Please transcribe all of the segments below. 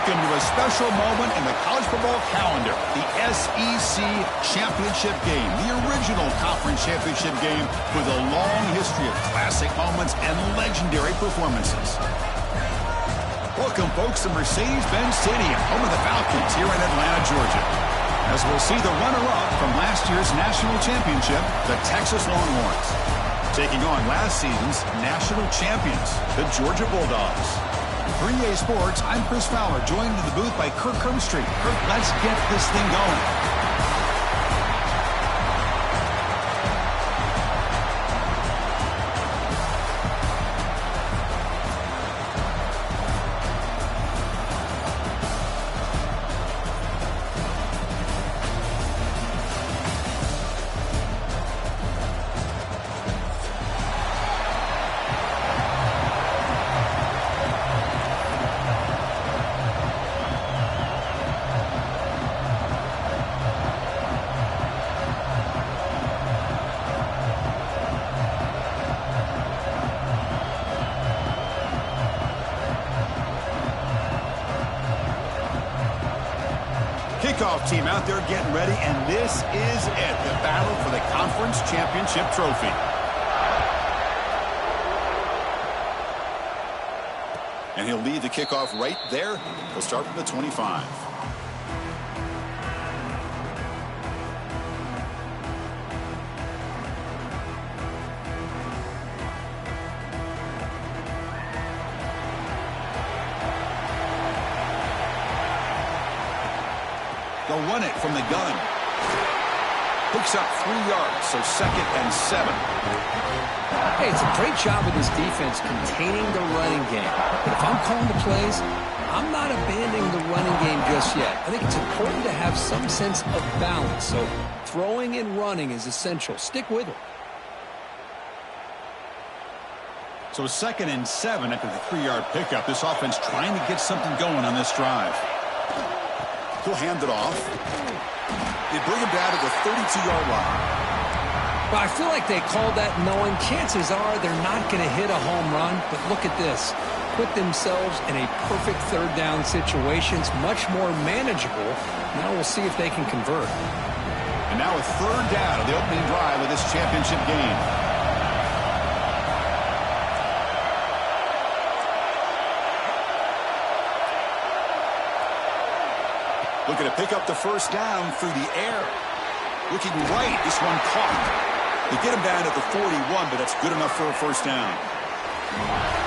into a special moment in the college football calendar, the SEC Championship game, the original conference championship game with a long history of classic moments and legendary performances. Welcome, folks, to Mercedes-Benz Stadium, home of the Falcons here in Atlanta, Georgia, as we'll see the runner-up from last year's national championship, the Texas Longhorns, taking on last season's national champions, the Georgia Bulldogs. 3A Sports, I'm Chris Fowler, joined in the booth by Kirk Herbstreit. Kirk, let's get this thing going. Kickoff team out there getting ready, and this is it, the battle for the conference championship trophy. And he'll lead the kickoff right there. He'll start from the 25. They'll run it from the gun. Picks up 3 yards, so 2nd and 7. Hey, it's a great job of this defense containing the running game. But if I'm calling the plays, I'm not abandoning the running game just yet. I think it's important to have some sense of balance. So throwing and running is essential. Stick with it. So 2nd and 7 after the 3-yard pickup. This offense trying to get something going on this drive. He'll hand it off. They bring him down to the 32-yard line. Well, I feel like they called that knowing chances are they're not going to hit a home run. But look at this. Put themselves in a perfect 3rd down situation. It's much more manageable. Now we'll see if they can convert. And now a 3rd down of the opening drive of this championship game. Looking to pick up the 1st down through the air. Looking right, this one caught. They get him down at the 41, but that's good enough for a 1st down.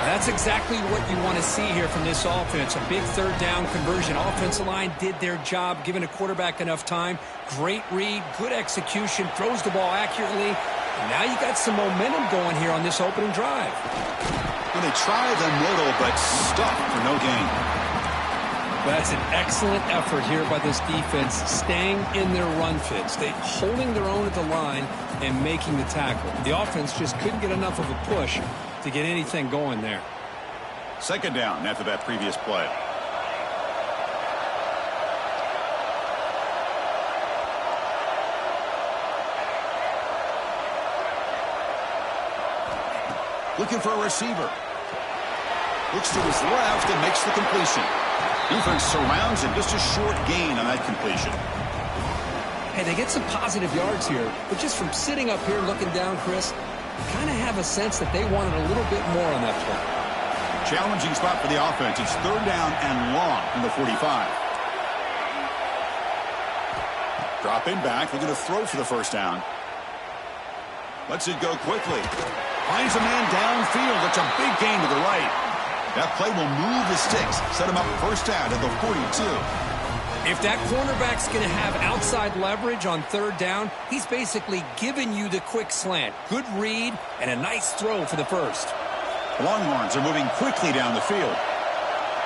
That's exactly what you want to see here from this offense. A big 3rd down conversion. Offensive line did their job, giving a quarterback enough time. Great read, good execution, throws the ball accurately. And now you got some momentum going here on this opening drive. Well, they try the middle, but stuck for no gain. That's an excellent effort here by this defense, staying in their run fits. They holding their own at the line and making the tackle. The offense just couldn't get enough of a push to get anything going there. 2nd down after that previous play. Looking for a receiver. Looks to his left and makes the completion. Defense surrounds him, just a short gain on that completion. Hey, they get some positive yards here, but just from sitting up here looking down, Chris, kind of have a sense that they wanted a little bit more on that play. Challenging spot for the offense. It's 3rd down and long from the 45. Dropping back, looking to throw for the 1st down. Lets it go quickly. Finds a man downfield. That's a big gain to the right. That play will move the sticks, set him up 1st down at the 42. If that cornerback's going to have outside leverage on 3rd down, he's basically giving you the quick slant. Good read and a nice throw for the 1st. The Longhorns are moving quickly down the field.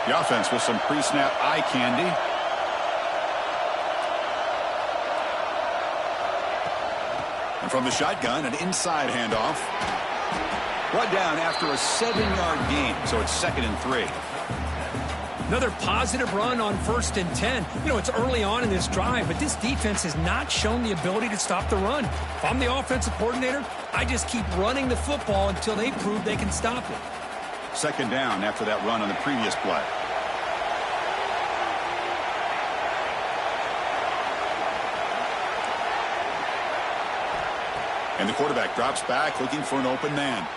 The offense with some pre-snap eye candy. And from the shotgun, an inside handoff. Brought down after a 7-yard gain, so it's 2nd and 3. Another positive run on 1st and 10. You know, it's early on in this drive, but this defense has not shown the ability to stop the run. If I'm the offensive coordinator, I just keep running the football until they prove they can stop it. 2nd down after that run on the previous play. And the quarterback drops back looking for an open man.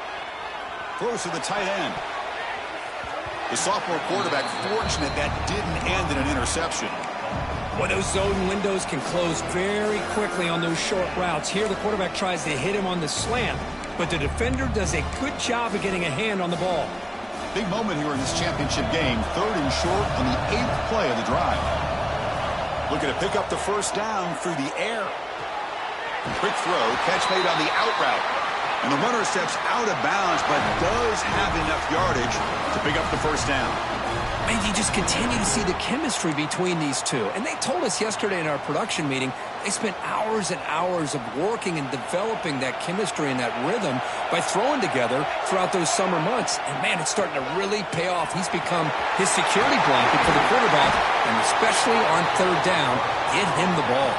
Throws to the tight end. The sophomore quarterback fortunate that didn't end in an interception. Well, those zone windows can close very quickly on those short routes. Here the quarterback tries to hit him on the slant, but the defender does a good job of getting a hand on the ball. Big moment here in this championship game. 3rd and short on the 8th play of the drive. Looking to pick up the first down through the air. Quick throw, catch made on the out route. And the runner steps out of bounds, but does have enough yardage to pick up the first down. And you just continue to see the chemistry between these two. And they told us yesterday in our production meeting, they spent hours and hours of working and developing that chemistry and that rhythm by throwing together throughout those summer months. And, man, it's starting to really pay off. He's become his security blanket for the quarterback, and especially on 3rd down, get him the ball.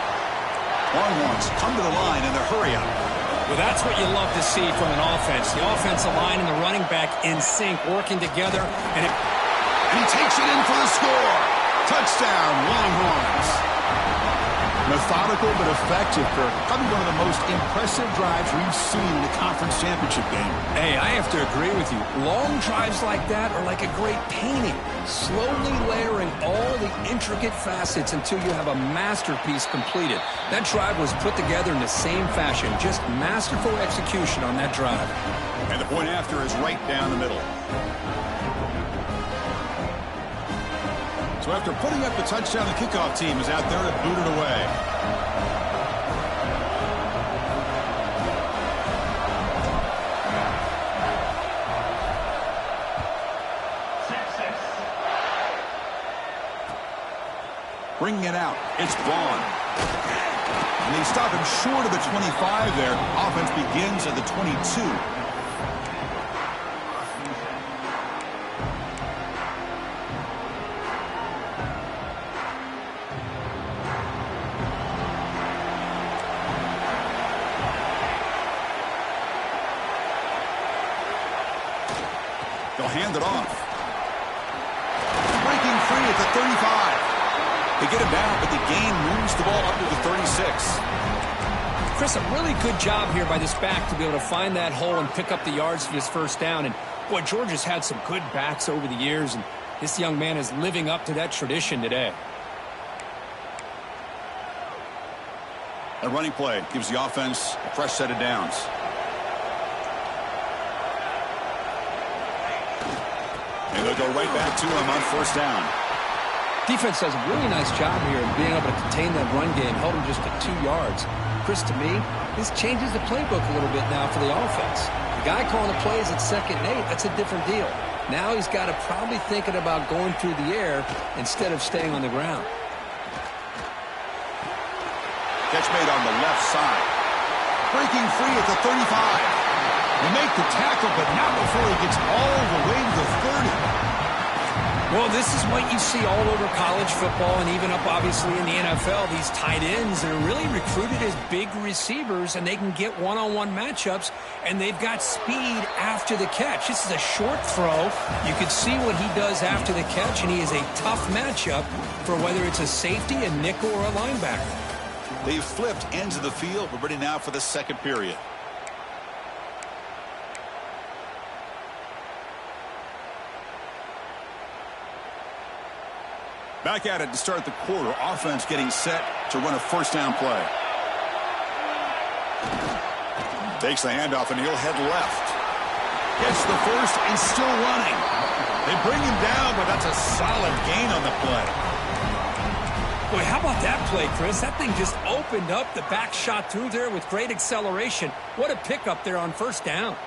Longhorns come to the line in the hurry-up. Well, that's what you love to see from an offense. The offensive line and the running back in sync, working together, and he takes it in for the score. Touchdown, Longhorns. Methodical but effective for probably one of the most impressive drives we've seen in a conference championship game. Hey, I have to agree with you. Long drives like that are like a great painting, slowly layering all the intricate facets until you have a masterpiece completed. That drive was put together in the same fashion, just masterful execution on that drive. And the point after is right down the middle. So after putting up the touchdown, the kickoff team is out there to boot it away. Bringing it out, it's Vaughn. And they stop him short of the 25 there. Offense begins at the 22. They'll hand it off. Breaking free at the 35. They get him down, but the gain moves the ball up to the 36. Chris, a really good job here by this back to be able to find that hole and pick up the yards for his first down. And, boy, Georgia's had some good backs over the years, and this young man is living up to that tradition today. A running play gives the offense a fresh set of downs. And they'll go right back to him on first down. Defense does a really nice job here of being able to contain that run game, held him just at 2 yards. Chris, to me, this changes the playbook a little bit now for the offense. The guy calling the plays at 2nd and 8, that's a different deal. Now he's got to probably thinking about going through the air instead of staying on the ground. Catch made on the left side. Breaking free at the 35. They make the tackle, but not before he gets all the way to the 30. Well, this is what you see all over college football and even up, obviously, in the NFL. These tight ends are really recruited as big receivers, and they can get one-on-one matchups, and they've got speed after the catch. This is a short throw. You can see what he does after the catch, and he is a tough matchup for whether it's a safety, a nickel, or a linebacker. They've flipped ends of the field. We're ready now for the second period. Back at it to start the quarter. Offense getting set to run a first down play. Takes the handoff and he'll head left. Gets the first and still running. They bring him down, but that's a solid gain on the play. Boy, how about that play, Chris? That thing just opened up. The back shot through there with great acceleration. What a pickup there on first down.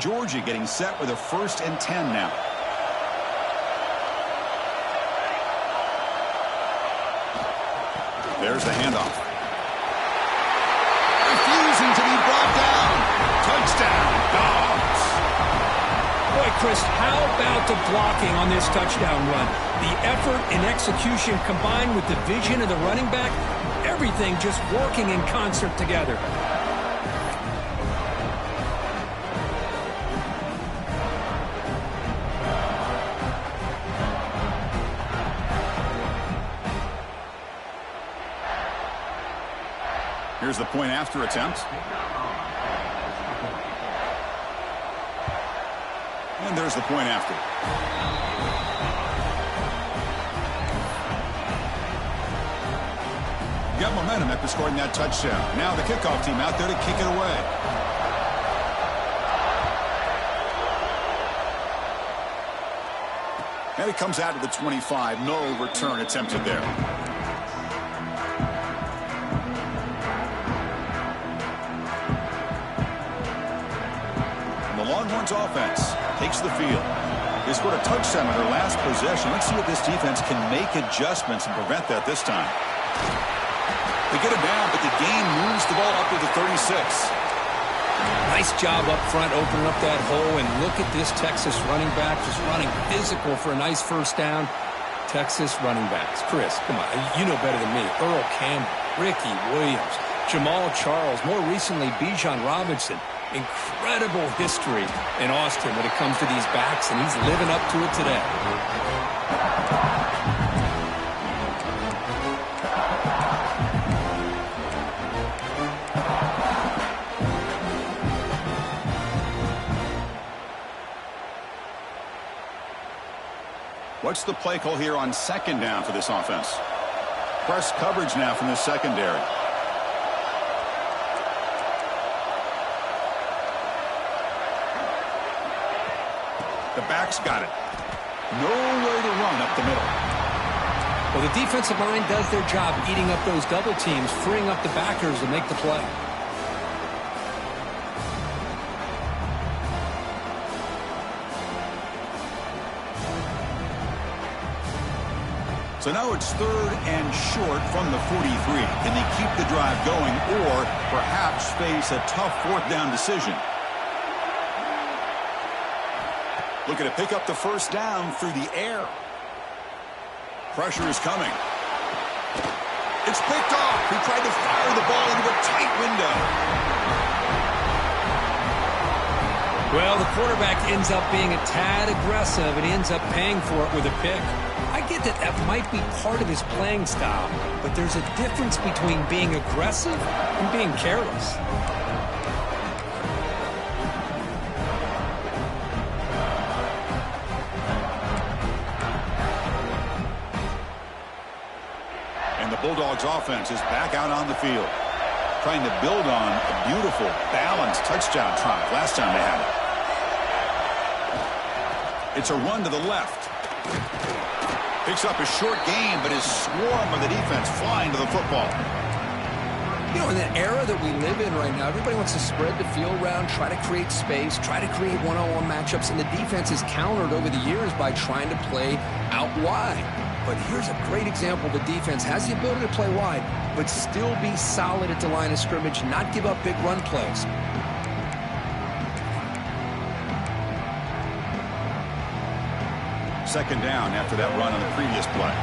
Georgia getting set with a 1st and 10 now. There's the handoff. Refusing to be brought down. Touchdown, Dogs. Boy, Chris, how about the blocking on this touchdown run? The effort and execution combined with the vision of the running back, everything just working in concert together. Here's the point after attempt. And there's the point after. Got momentum after scoring that touchdown. Now the kickoff team out there to kick it away. And it comes out to the 25. No return attempted there. And the Longhorns offense takes the field. They scored a touchdown on their last possession. Let's see if this defense can make adjustments and prevent that this time. They get it down, but the gain moves the ball up to the 36. Nice job up front opening up that hole, and look at this Texas running back just running physical for a nice first down. Texas running backs. Chris, come on, you know better than me. Earl Campbell, Ricky Williams, Jamal Charles, more recently Bijan Robinson. Incredible history in Austin when it comes to these backs, and he's living up to it today. What's the play call here on second down for this offense? Press coverage now from the secondary. The back's got it. Nowhere to run up the middle. Well, the defensive line does their job eating up those double teams, freeing up the backers to make the play. So now it's third and short from the 43. Can they keep the drive going or perhaps face a tough fourth down decision? Looking to pick up the first down through the air. Pressure is coming. It's picked off. He tried to fire the ball into a tight window. Well, the quarterback ends up being a tad aggressive, and he ends up paying for it with a pick. I get that that might be part of his playing style, but there's a difference between being aggressive and being careless. And the Bulldogs offense is back out on the field, trying to build on a beautiful, balanced touchdown drive last time they had it. It's a run to the left. Picks up a short gain, but is swarmed by the defense flying to the football. You know, in the era that we live in right now, everybody wants to spread the field around, try to create space, try to create one-on-one matchups, and the defense is countered over the years by trying to play out wide. But here's a great example. The defense has the ability to play wide, but still be solid at the line of scrimmage, not give up big run plays. Second down after that run on the previous play.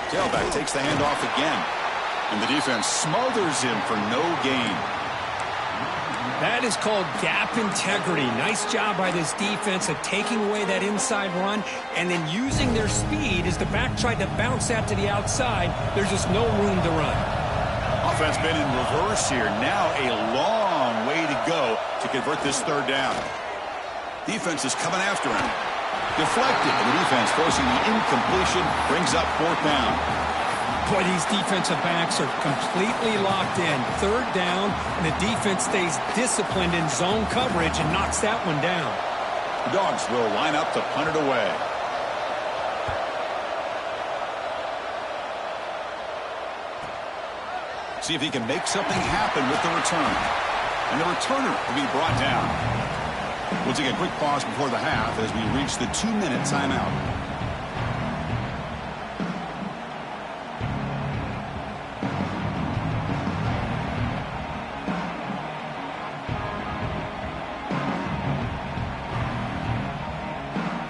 Tailback takes the handoff again, and the defense smothers him for no gain. That is called gap integrity. Nice job by this defense of taking away that inside run and then using their speed as the back tried to bounce that to the outside. There's just no room to run. Offense been in reverse here. Now a long way to go to convert this third down. Defense is coming after him. Deflected, and the defense forcing the incompletion, brings up fourth down. Boy, these defensive backs are completely locked in. Third down, and the defense stays disciplined in zone coverage and knocks that one down. The Dogs will line up to punt it away. See if he can make something happen with the return. And the returner will be brought down. We'll take a quick pause before the half as we reach the 2-minute timeout.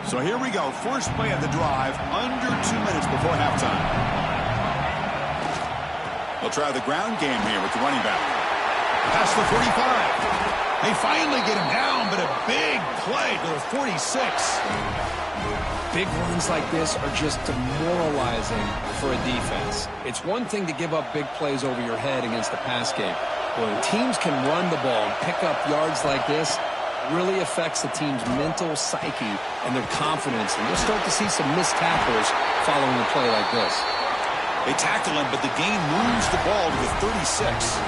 So here we go. First play of the drive, under 2 minutes before halftime. They'll try the ground game here with the running back. Past the 45. They finally get him down, but a big play to the 46. Big runs like this are just demoralizing for a defense. It's one thing to give up big plays over your head against the pass game. Well, when teams can run the ball and pick up yards like this, really affects the team's mental psyche and their confidence. And you'll start to see some missed tackles following a play like this. They tackle him, but the gain moves the ball to the 36.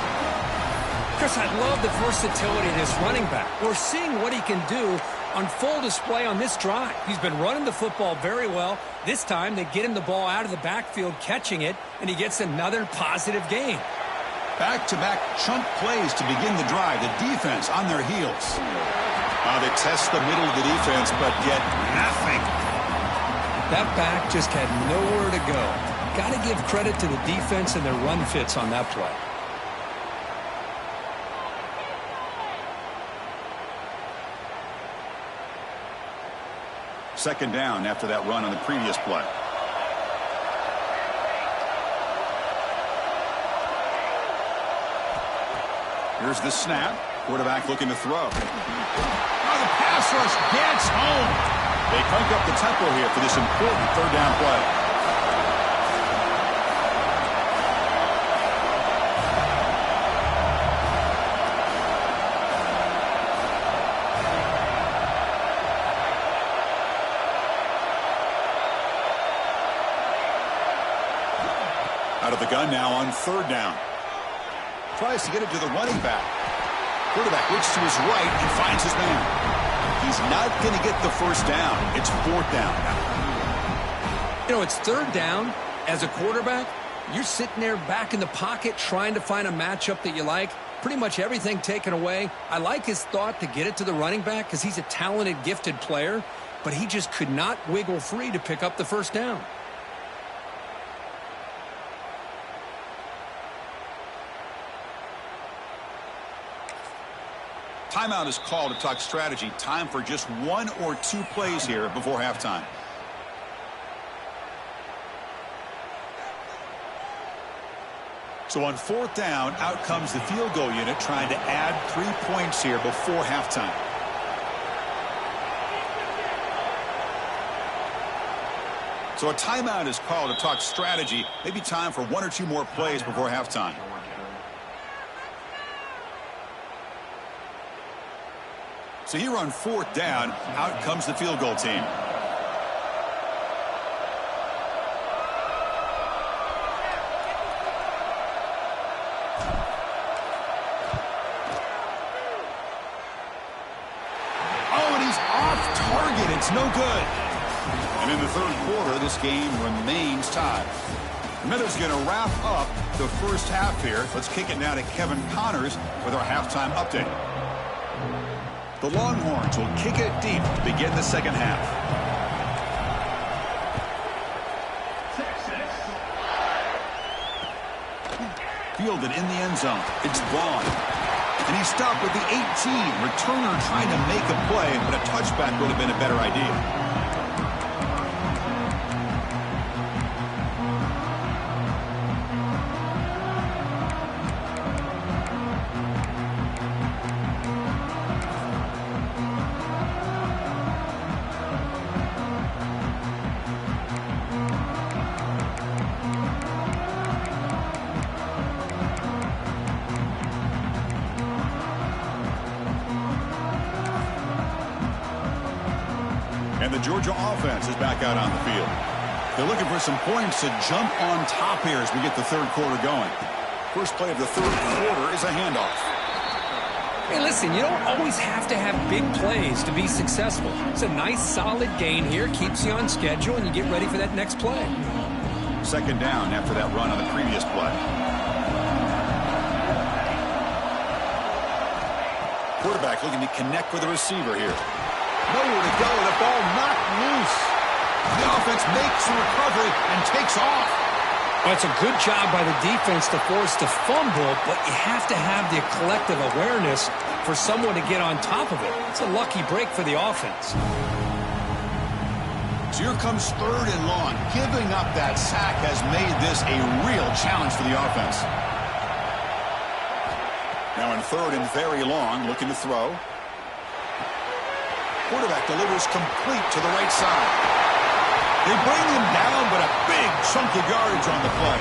Chris, I love the versatility of this running back. We're seeing what he can do on full display on this drive. He's been running the football very well. This time, they get him the ball out of the backfield, catching it, and he gets another positive gain. Back-to-back chunk plays to begin the drive. The defense on their heels. They test the middle of the defense, but get nothing. That back just had nowhere to go. Got to give credit to the defense and their run fits on that play. Second down after that run on the previous play. Here's the snap. Quarterback looking to throw. The pass rush gets home. They crank up the tempo here for this important third down play. Out of the gun now on third down. Tries to get it to the running back. Quarterback looks to his right and finds his man. He's not going to get the first down. It's fourth down. You know, it's third down. As a quarterback, you're sitting there back in the pocket trying to find a matchup that you like. Pretty much everything taken away. I like his thought to get it to the running back because he's a talented, gifted player, but he just could not wiggle free to pick up the first down. Timeout is called to talk strategy. Time for just one or two plays here before halftime. So on fourth down, out comes the field goal unit trying to add 3 points here before halftime. So a timeout is called to talk strategy. Maybe time for one or two more plays before halftime. So here on fourth down, out comes the field goal team. Oh, and he's off target. It's no good. And in the third quarter, this game remains tied. Miller's going to wrap up the first half here. Let's kick it now to Kevin Connors with our halftime update. The Longhorns will kick it deep to begin the second half. Fielded in the end zone. It's Vaughn. And he's stopped with the 18. Returner trying to make a play, but a touchback would have been a better idea. And the Georgia offense is back out on the field. They're looking for some points to jump on top here as we get the third quarter going. First play of the third quarter is a handoff. Hey, listen, you don't always have to have big plays to be successful. It's a nice, solid gain here. Keeps you on schedule, and you get ready for that next play. Second down after that run on the previous play. Quarterback looking to connect with the receiver here. Nowhere to go, the ball knocked loose. The offense makes the recovery and takes off. Well, it's a good job by the defense to force the fumble, but you have to have the collective awareness for someone to get on top of it. It's a lucky break for the offense. So here comes third and long. Giving up that sack has made this a real challenge for the offense. Now in third and very long, looking to throw. Quarterback delivers complete to the right side. They bring him down, but a big chunk of yardage on the play.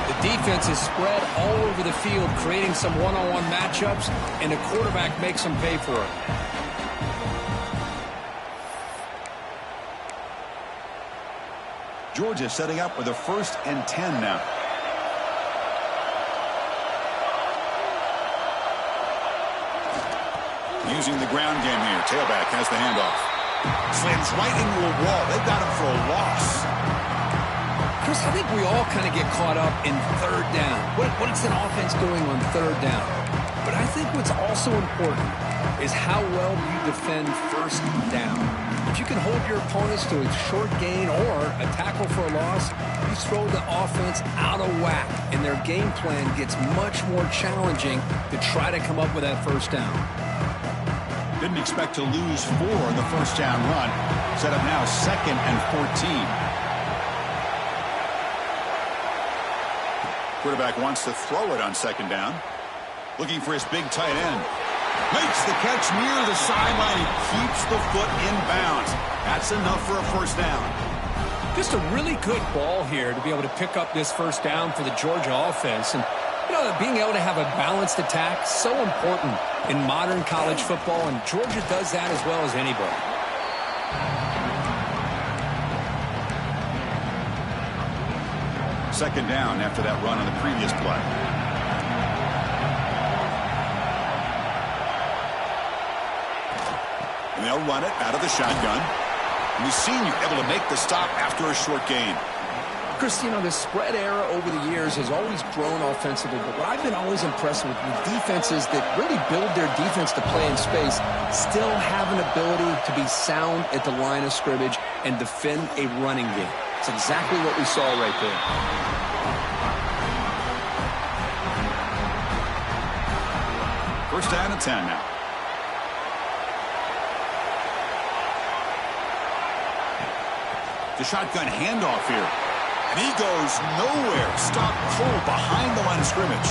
The Defense is spread all over the field, creating some one-on-one matchups, and the quarterback makes them pay for it. Georgia setting up with a 1st and 10 now. Using the ground game here. Tailback has the handoff. Slams right into a wall. They've got him for a loss. Chris, I think we all kind of get caught up in 3rd down. What's an offense doing on 3rd down? But I think what's also important is how well you defend 1st down. If you can hold your opponents to a short gain or a tackle for a loss, you throw the offense out of whack, and their game plan gets much more challenging to try to come up with that 1st down. Didn't expect to lose 4 in the 1st down run. Set up now 2nd and 14. Quarterback wants to throw it on 2nd down. Looking for his big tight end. Makes the catch near the sideline. He keeps the foot in bounds. That's enough for a 1st down. Just a really good ball here to be able to pick up this 1st down for the Georgia offense. And, you know, being able to have a balanced attack, so important in modern college football, and Georgia does that as well as anybody. Second down after that run on the previous play. And they'll run it out of the shotgun. And the senior able to make the stop after a short gain. Chris, you know, the spread era over the years has always grown offensively, but what I've been always impressed with defenses that really build their defense to play in space still have an ability to be sound at the line of scrimmage and defend a running game. It's exactly what we saw right there. First down and 10 now. The shotgun handoff here. And he goes nowhere. Stopped cold behind the line of scrimmage.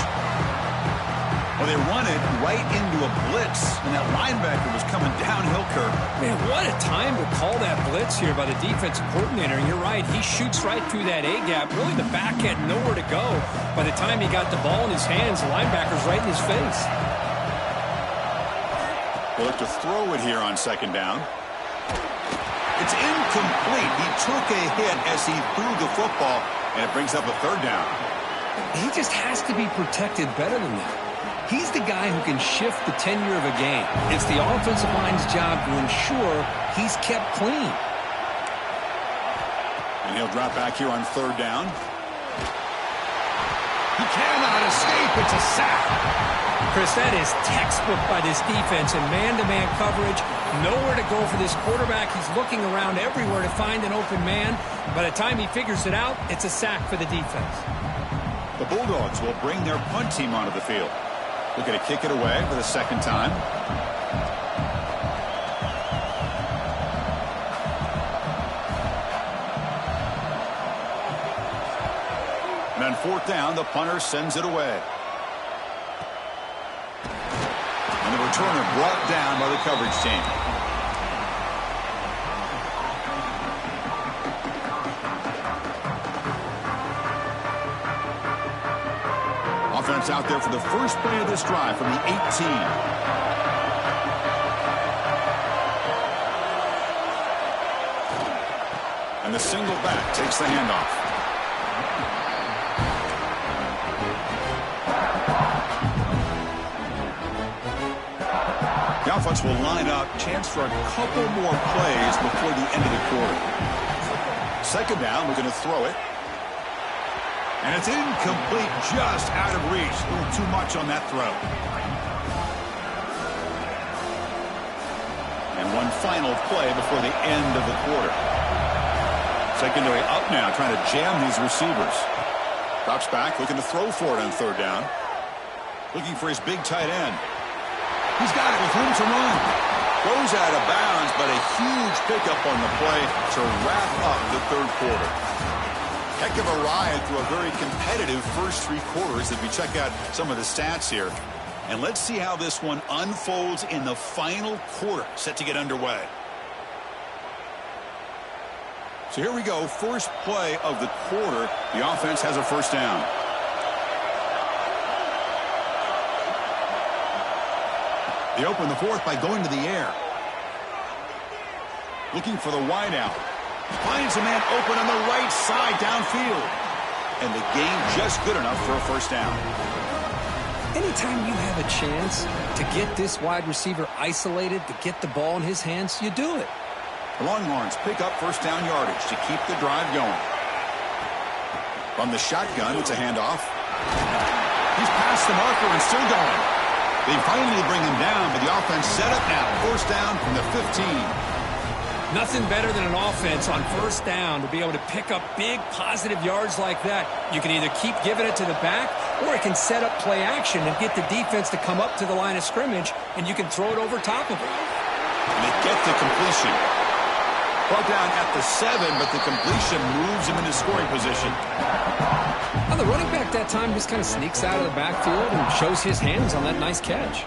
Well, they run it right into a blitz, and that linebacker was coming downhill curve. Man, what a time to call that blitz here by the defensive coordinator. And you're right, he shoots right through that A-gap. Really, the back had nowhere to go. By the time he got the ball in his hands, the linebacker's right in his face. They'll look to throw it here on 2nd down. It's incomplete. He took a hit as he threw the football, and it brings up a 3rd down. He just has to be protected better than that. He's the guy who can shift the tenure of a game. It's the offensive line's job to ensure he's kept clean. And he'll drop back here on 3rd down. He cannot escape. It's a sack. Chris, that is textbook by this defense in man-to-man coverage. Nowhere to go for this quarterback. He's looking around everywhere to find an open man. By the time he figures it out, it's a sack for the defense. The Bulldogs will bring their punt team onto the field. Looking to kick it away for the 2nd time. And on 4th down, the punter sends it away. And the returner brought down by the coverage team. Offense out there for the first play of this drive from the 18. And the single back takes the handoff. The offense will line up. Chance for a couple more plays before the end of the quarter. 2nd down, we're going to throw it. And it's incomplete, just out of reach. A little too much on that throw. And one final play before the end of the quarter. Secondary up now, trying to jam these receivers. Drops back, looking to throw for it on 3rd down. Looking for his big tight end. He's got it with room to run. Goes out of bounds, but a huge pickup on the play to wrap up the 3rd quarter. Heck of a ride through a very competitive first 3 quarters as we check out some of the stats here. And let's see how this one unfolds in the final quarter, set to get underway. So here we go, first play of the quarter. The offense has a 1st down. They open the fourth by going to the air. Looking for the wide out. Finds a man open on the right side downfield. And the game just good enough for a first down. Anytime you have a chance to get this wide receiver isolated, to get the ball in his hands, you do it. The Longhorns pick up first down yardage to keep the drive going. From the shotgun, it's a handoff. He's past the marker and still going. They finally bring him down, but the offense set up now. First down from the 15. Nothing better than an offense on first down to be able to pick up big positive yards like that. You can either keep giving it to the back, or it can set up play action and get the defense to come up to the line of scrimmage, and you can throw it over top of it. And they get the completion. Brought down at the 7, but the completion moves him into scoring position. Well, the running back that time just kind of sneaks out of the backfield and shows his hands on that nice catch.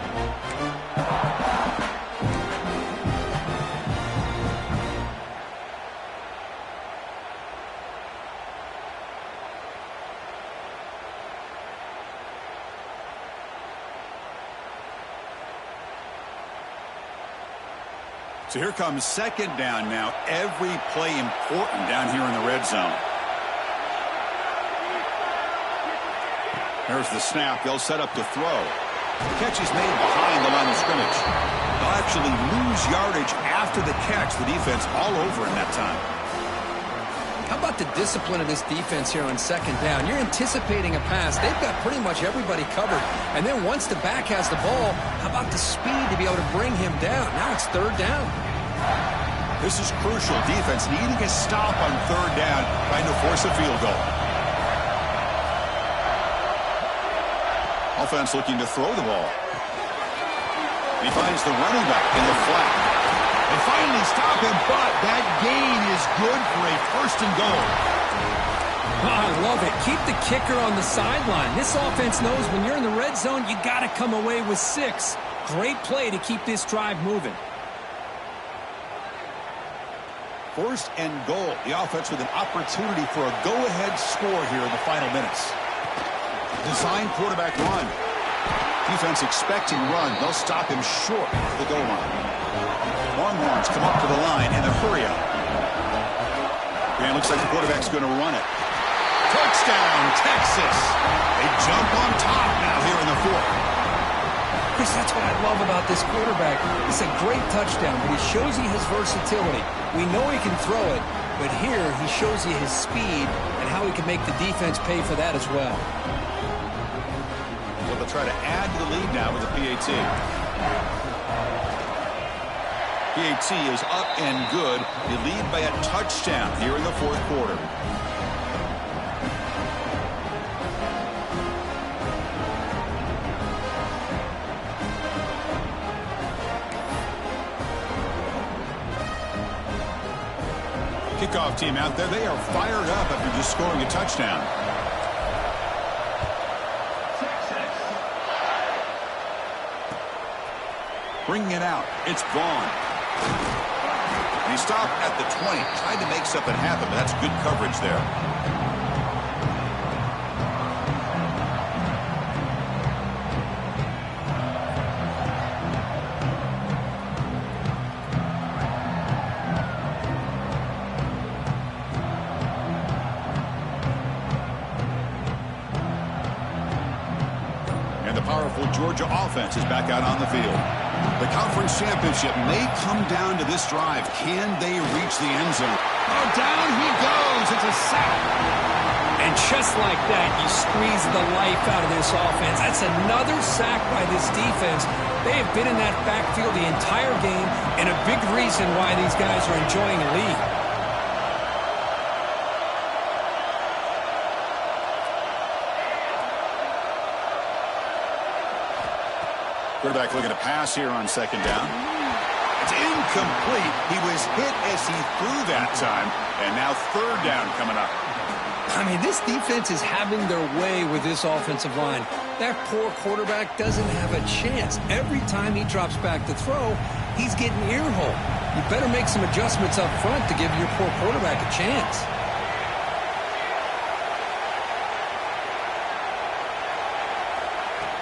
So here comes second down now. Every play important down here in the red zone. There's the snap. They'll set up to throw. The catch is made behind the line of scrimmage. They'll actually lose yardage after the catch. The defense all over in that time. How about the discipline of this defense here on second down? You're anticipating a pass. They've got pretty much everybody covered. And then once the back has the ball, how about the speed to be able to bring him down? Now it's third down. This is crucial. Defense needing a stop on third down, trying to force a field goal. Offense looking to throw the ball. He finds the running back in the flat. They finally stop him, but that gain is good for a first and goal. Oh, I love it. Keep the kicker on the sideline. This offense knows when you're in the red zone, you got to come away with 6. Great play to keep this drive moving. First and goal. The offense with an opportunity for a go-ahead score here in the final minutes. Design quarterback run. Defense expecting run. They'll stop him short of the goal line. Longhorns come up to the line in a hurry up. And it looks like the quarterback's going to run it. Touchdown, Texas. They jump on top now here in the fourth. Chris, that's what I love about this quarterback. It's a great touchdown, but he shows you his versatility. We know he can throw it, but here he shows you his speed and how he can make the defense pay for that as well. So they'll try to add to the lead now with the PAT. PAT is up and good. They lead by a touchdown here in the fourth quarter. Kickoff team out there. They are fired up after just scoring a touchdown. Bringing it out. It's gone. And he stopped at the 20. Tried to make something happen, but that's good coverage there. And the powerful Georgia offense is back out on the field. The conference championship may come down to this drive. Can they reach the end zone? Oh, down he goes. It's a sack. And just like that, you squeeze the life out of this offense. That's another sack by this defense. They have been in that backfield the entire game, and a big reason why these guys are enjoying a lead. Quarterback looking to pass here on second down. It's incomplete. He was hit as he threw that time. And now third down coming up. I mean, this defense is having their way with this offensive line. That poor quarterback doesn't have a chance. Every time he drops back to throw, he's getting ear-hole. You better make some adjustments up front to give your poor quarterback a chance.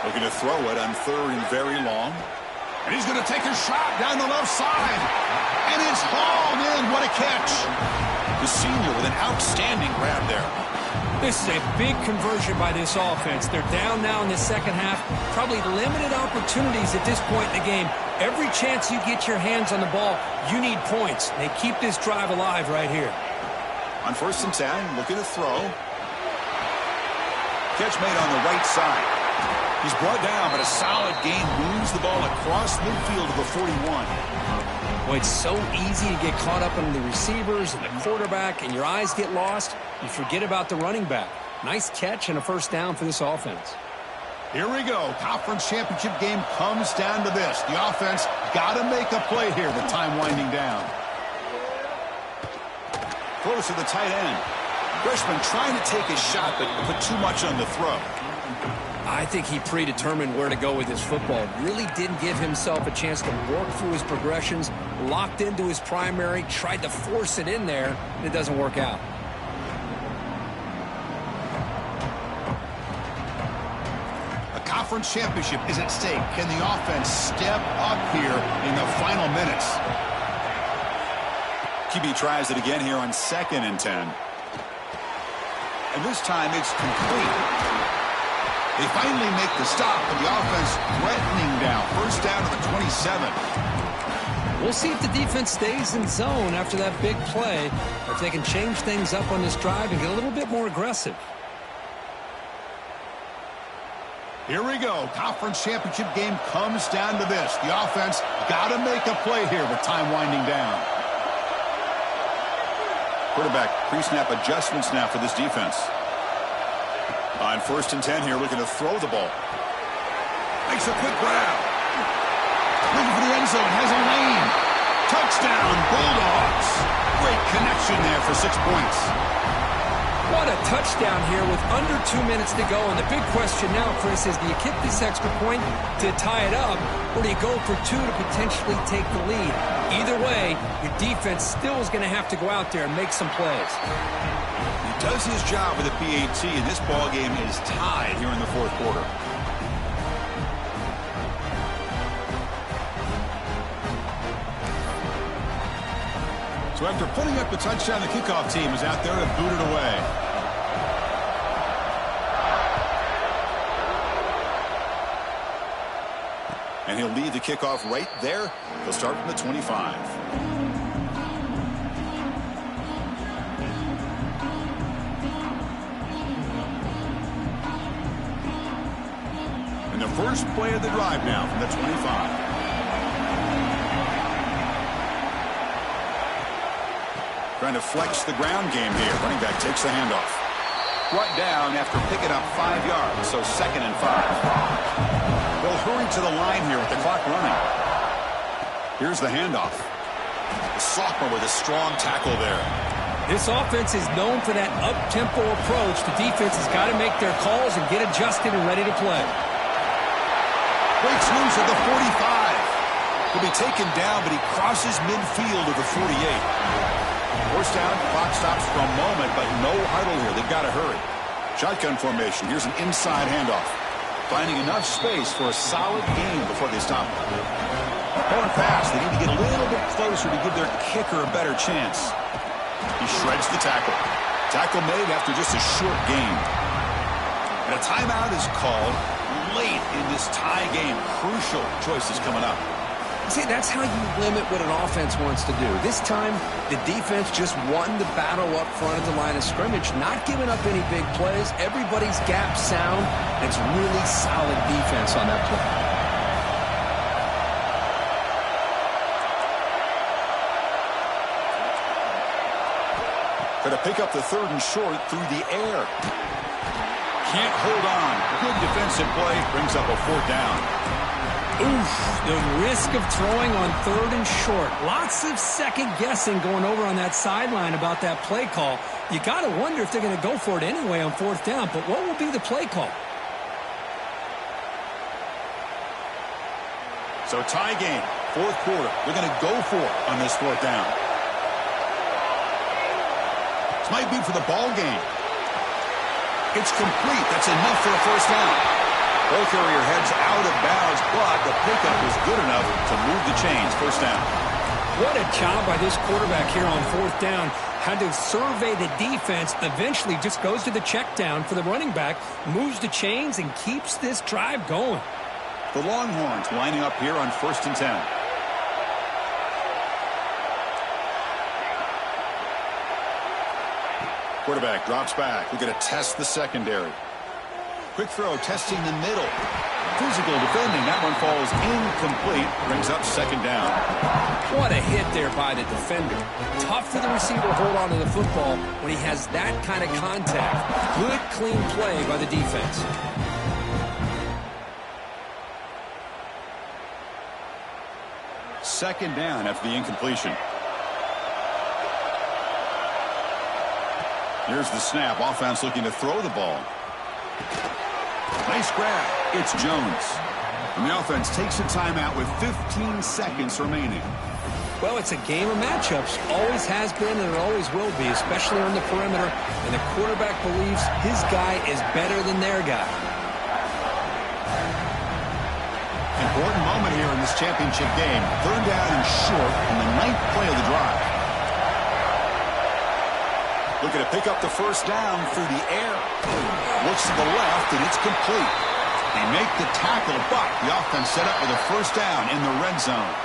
Looking to throw it on third and very long. And he's going to take a shot down the left side. And it's hauled in. What a catch. The senior with an outstanding grab there. This is a big conversion by this offense. They're down now in the second half. Probably limited opportunities at this point in the game. Every chance you get your hands on the ball, you need points. They keep this drive alive right here. On 1st and 10, looking to throw. Catch made on the right side. He's brought down, but a solid gain moves the ball across midfield to the 41. Well, it's so easy to get caught up in the receivers and the quarterback, and your eyes get lost. You forget about the running back. Nice catch and a first down for this offense. Here we go. Conference championship game comes down to this. The offense got to make a play here. The time winding down. Close to the tight end. Freshman trying to take a shot, but put too much on the throw. I think he predetermined where to go with his football. Really didn't give himself a chance to work through his progressions. Locked into his primary, tried to force it in there, and it doesn't work out. A conference championship is at stake. Can the offense step up here in the final minutes? QB tries it again here on 2nd and 10. And this time it's complete. They finally make the stop, but the offense threatening down. First down to the 27. We'll see if the defense stays in zone after that big play, or if they can change things up on this drive and get a little bit more aggressive. Here we go. Conference championship game comes down to this. The offense got to make a play here with time winding down. Quarterback pre-snap adjustments now for this defense. On 1st and 10 here, looking to throw the ball. Makes a quick grab. Looking for the end zone, has a lane. Touchdown, Bulldogs. Great connection there for 6 points. What a touchdown here with under 2 minutes to go. And the big question now, Chris, is do you kick this extra point to tie it up, or do you go for 2 to potentially take the lead? Either way, your defense still is going to have to go out there and make some plays. He does his job with the PAT, and this ball game is tied here in the 4th quarter. So after putting up the touchdown, the kickoff team is out there to boot it away. And he'll lead the kickoff right there. He'll start from the 25. And the first play of the drive now from the 25. Trying to flex the ground game here. Running back takes the handoff. Brought down after picking up 5 yards, so 2nd and 5. They'll hurry to the line here with the clock running. Here's the handoff. The sophomore with a strong tackle there. This offense is known for that up-tempo approach. The defense has got to make their calls and get adjusted and ready to play. Breaks loose at the 45. He'll be taken down, but he crosses midfield at the 48. Forced down, clock stops for a moment, but no huddle here. They've got to hurry. Shotgun formation. Here's an inside handoff. Finding enough space for a solid gain before they stop. Going fast. They need to get a little bit closer to give their kicker a better chance. He shreds the tackle. Tackle made after just a short gain. And a timeout is called late in this tie game. Crucial choices coming up. See, that's how you limit what an offense wants to do. This time, the defense just won the battle up front at the line of scrimmage, not giving up any big plays. Everybody's gap sound. It's really solid defense on that play. Going to pick up the 3rd and short through the air. Can't hold on. Good defensive play. Brings up a 4th down. Oof, the risk of throwing on 3rd and short. Lots of second guessing going over on that sideline about that play call. You got to wonder if they're going to go for it anyway on 4th down, but what will be the play call? So tie game, 4th quarter. They're going to go for it on this 4th down. This might be for the ball game. It's complete. That's enough for a first down. Ball carrier heads out of bounds, but the pickup was good enough to move the chains. First down. What a job by this quarterback here on fourth down. Had to survey the defense, eventually just goes to the check down for the running back, moves the chains, and keeps this drive going. The Longhorns lining up here on 1st and 10. Quarterback drops back. We're going to test the secondary. Quick throw, testing the middle. Physical defending. That one falls incomplete. Brings up 2nd down. What a hit there by the defender. Tough for the receiver to hold on to the football when he has that kind of contact. Good, clean play by the defense. Second down after the incompletion. Here's the snap. Offense looking to throw the ball. Nice grab. It's Jones. And the offense takes a timeout with 15 seconds remaining. Well, it's a game of matchups. Always has been and it always will be, especially on the perimeter. And the quarterback believes his guy is better than their guy. Important moment here in this championship game. 3rd down and short on the 9th play of the drive. Looking to pick up the 1st down through the air. Looks to the left, and it's complete. They make the tackle, but the offense set up with a 1st down in the red zone.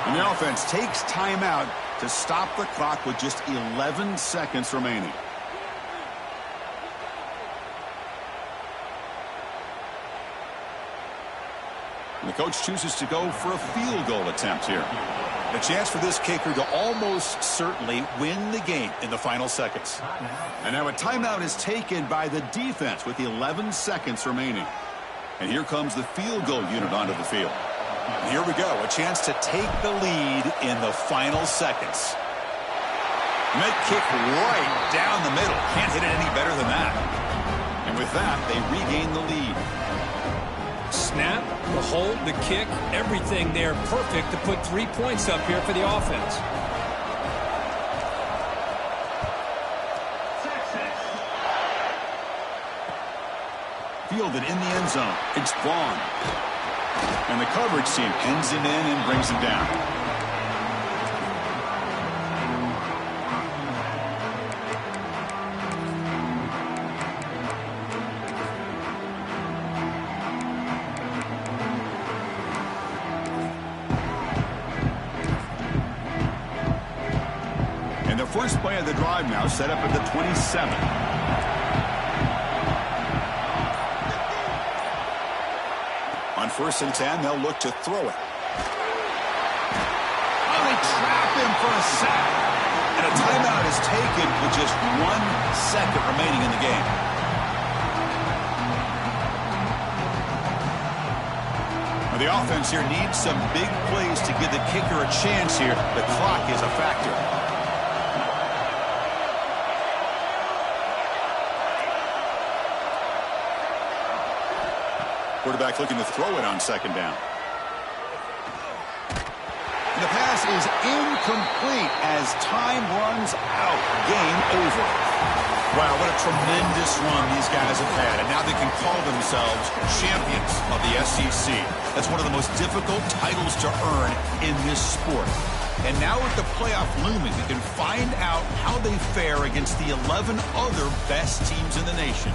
And the offense takes timeout to stop the clock with just 11 seconds remaining. And the coach chooses to go for a field goal attempt here. A chance for this kicker to almost certainly win the game in the final seconds. And now a timeout is taken by the defense with 11 seconds remaining. And here comes the field goal unit onto the field. And here we go, a chance to take the lead in the final seconds. And that kick right down the middle. Can't hit it any better than that. And with that, they regain the lead. Snap, the hold, the kick, everything there perfect to put 3 points up here for the offense. Fielded in the end zone. It's Vaughn. And the coverage team pins him in and brings him down. And the first play of the drive now set up at the 27. On 1st and 10, they'll look to throw it. Oh, they trap him for a sack. And a timeout is taken with just 1 second remaining in the game. Now, the offense here needs some big plays to give the kicker a chance here. The clock is a factor. Quarterback looking to throw it on 2nd down. And the pass is incomplete as time runs out. Game over. Wow, what a tremendous run these guys have had. And now they can call themselves champions of the SEC. That's one of the most difficult titles to earn in this sport. And now with the playoff looming, we can find out how they fare against the 11 other best teams in the nation.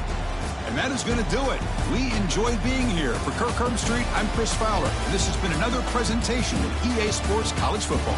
And that is going to do it. We enjoyed being here. For Kirk Herbstreit, I'm Chris Fowler. And this has been another presentation of EA Sports College Football.